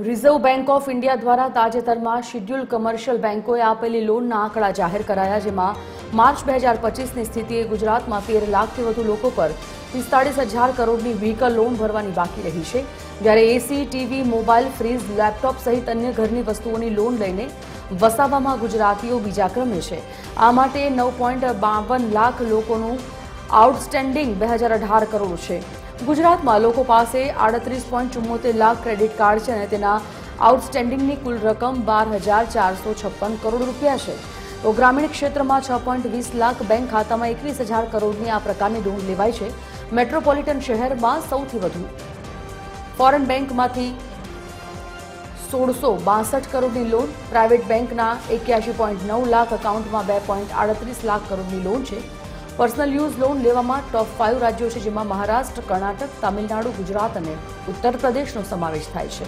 Reserve bank of India દ્વારા તાજેતરમાં schedule commercial બેંકોએ આપેલી લોનના આંકડા જાહેર કરાયા, જેમાં માર્ચ 2025ની સ્થિતિએ ગુજરાતમાં 13 લાખથી વધુ લોકો પર 45,000 કરોડની વ્હીકલ લોન ભરવાની બાકી રહી છે, જ્યારે એસી, ટીવી, મોબાઈલ, ફ્રીજ, લેપટોપ સહિત અન્ય ઘરની વસ્તુઓની લોન લઈને વસાવવામાં ગુજરાતીઓ બીજા ક્રમે છે। આ માટે 9.52 લાખ લોકોનું આઉટસ્ટેન્ડિંગ 2018 કરોડ છે। ગુજરાતમાં લોકો પાસે 38.74 લાખ ક્રેડિટ કાર્ડ છે અને તેના આઉટસ્ટેન્ડિંગની કુલ રકમ 12,456 કરોડ રૂપિયા છે। તો ગ્રામીણ ક્ષેત્રમાં 6.20 લાખ બેંક ખાતામાં 21,000 કરોડની આ પ્રકારની લોન લેવાઈ છે। મેટ્રોપોલિટન શહેરમાં સૌથી વધુ ફોરેન બેંકમાંથી 1662 કરોડની લોન, પ્રાઇવેટ બેંકના 81.9 લાખ એકાઉન્ટમાં 2.38 લાખ કરોડની લોન છે। પર્સનલ યુઝ લોન લેવામાં ટોપ 5 રાજ્યો છે, જેમાં મહારાષ્ટ્ર, કર્ણાટક, તામિલનાડુ, ગુજરાત અને ઉત્તર પ્રદેશનો સમાવેશ થાય છે।